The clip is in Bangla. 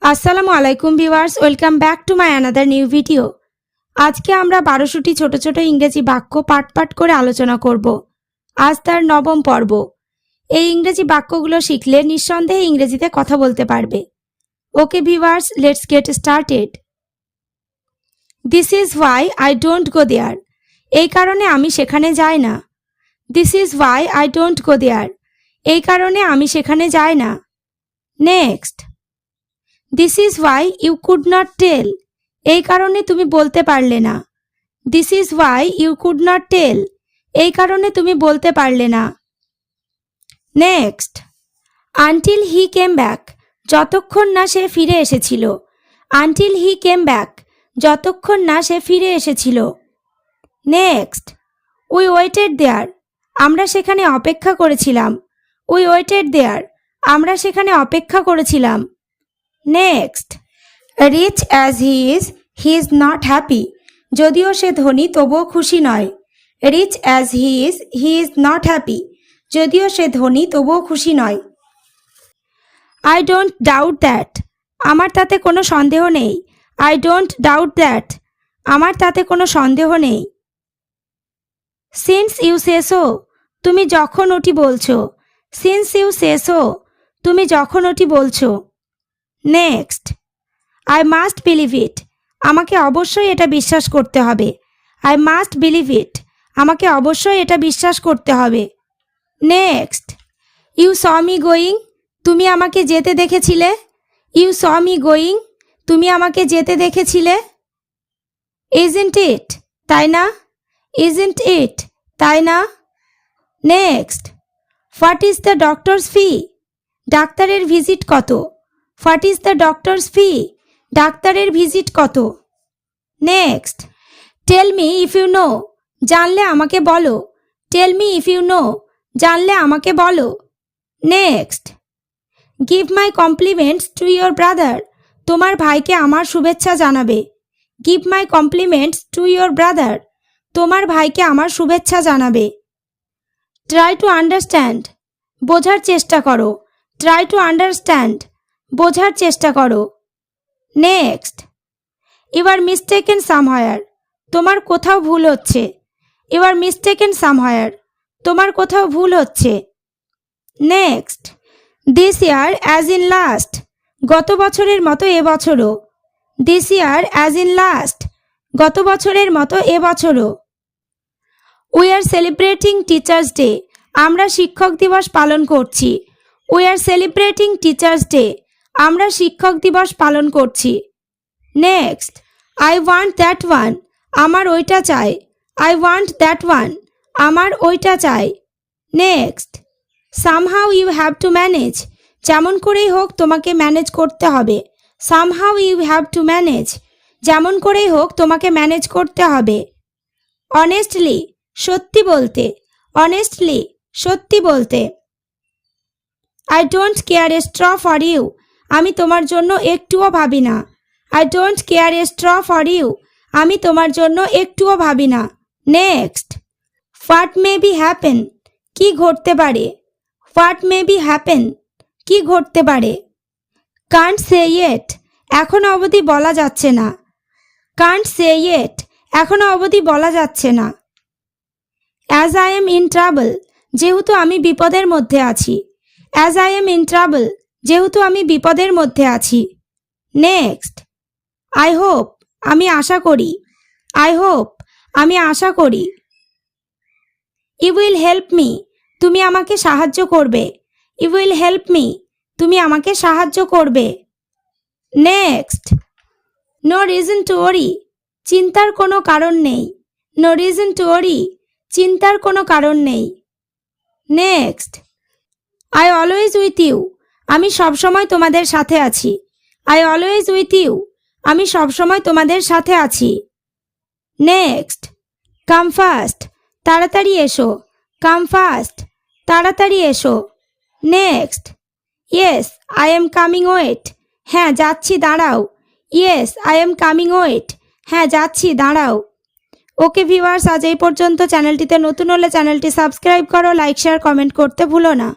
আসসালামু আলাইকুম viewers, welcome back to my another new video. আজকে আমরা 12টি ছোট ছোট ইংরেজি বাক্য পাঠ পাঠ করে আলোচনা করব। আজ তার 9ম পর্ব। এই ইংরেজি বাক্যগুলো শিখলে নিঃসন্দেহে ইংরেজিতে কথা বলতে পারবে। Okay viewers, let's get started. This is why I don't go there. এই কারণে আমি সেখানে যাই না। This is why I don't go there. এই কারণে আমি সেখানে যাই না। Next, this is why you could not tell. এই কারণে তুমি বলতে পারলে না। This is why you could not tell. এই কারণে তুমি বলতে পারলে না। Next, until he came back. যতক্ষণ না সে ফিরে এসেছিল। Until he came back. যতক্ষণ না সে ফিরে এসেছিল। Next, we waited there. আমরা সেখানে অপেক্ষা করেছিলাম। We waited there. আমরা সেখানে অপেক্ষা করেছিলাম। Next, rich as he is not happy. যদিও সে ধনী তবুও খুশি নয়। Rich as he is not happy. যদিও সে ধনী তবুও খুশি নয়। I don't doubt that. আমার তাতে কোনো সন্দেহ নেই। I don't doubt that. আমার তাতে কোনো সন্দেহ নেই। Since you say so. তুমি যখন ওটি বলছো। Since you say so. তুমি যখন ওটি বলছো। Next, I must believe it. আমাকে অবশ্যই এটা বিশ্বাস করতে হবে। I must believe it. আমাকে অবশ্যই এটা বিশ্বাস করতে হবে। Next, you saw me going. তুমি আমাকে যেতে দেখেছিলে। You saw me going. তুমি আমাকে যেতে দেখেছিলে। Isn't it. তাই না। Isn't it. তাই না। Next, what is the doctor's fee. ডাক্তারের ভিজিট কত। What is the doctor's fee. ডাক্তারের ভিজিট কত। Next, tell me if you know. জানলে আমাকে বলো। Tell me if you know. জানলে আমাকে বলো। Next, give my compliments to your brother. তোমার ভাইকে আমার শুভেচ্ছা জানাবে। Give my compliments to your brother. তোমার ভাইকে আমার শুভেচ্ছা জানাবে। Try to understand. বোঝার চেষ্টা করো। Try to understand. বোঝার চেষ্টা করো। Next, you are mistaken somewhere. তোমার কোথাও ভুল হচ্ছে। You are mistaken somewhere. তোমার কোথাও ভুল হচ্ছে। Next, this year as in last. গত বছরের মতো এবছরও। This year as in last. গত বছরের মতো এবছরও। We are celebrating teachers day. আমরা শিক্ষক দিবস পালন করছি। We are celebrating teachers day. আমরা শিক্ষক দিবস পালন করছি। Next, I want that one. আমার ওইটা চাই। I want that one. আমার ওইটা চাই। Next, somehow you have to manage. যেমন করেই হোক তোমাকে ম্যানেজ করতে হবে। Somehow you have to manage. যেমন করেই হোক তোমাকে ম্যানেজ করতে হবে। অনেস্টলি। সত্যি বলতে। অনেস্টলি। সত্যি বলতে। I don't care a straw for you. আমি তোমার জন্য একটুও ভাবি না। I don't care a straw for you. আমি তোমার জন্য একটুও ভাবি না। Next, what may be happen. কি ঘটতে পারে। What may be happen. কি ঘটতে পারে। Can't say yet. এখনো অবধি বলা যাচ্ছে না। Can't say yet. এখনো অবধি বলা যাচ্ছে না। As I am in trouble. যেহেতু আমি বিপদের মধ্যে আছি। As I am in trouble. যেহেতু আমি বিপদের মধ্যে আছি। Next, I hope. আমি আশা করি। I hope. আমি আশা করি। You will help me. তুমি আমাকে সাহায্য করবে। You will help me. তুমি আমাকে সাহায্য করবে। Next, no reason to worry. চিন্তার কোনো কারণ নেই। No reason to worry. চিন্তার কোনো কারণ নেই। Next, I always with you. আমি সবসময় তোমাদের সাথে আছি। I always with you. আমি সবসময় তোমাদের সাথে আছি। Next, come fast. তাড়াতাড়ি এসো। Come fast. তাড়াতাড়ি এসো। Next, yes I am coming wait. হ্যাঁ যাচ্ছি দাঁড়াও। Yes I am coming wait. হ্যাঁ যাচ্ছি দাঁড়াও। ওকে ভিউয়ার্স, আজ এই পর্যন্ত। চ্যানেলটিতে নতুন হলে চ্যানেলটি সাবস্ক্রাইব করো, লাইক শেয়ার কমেন্ট করতে ভুলো না।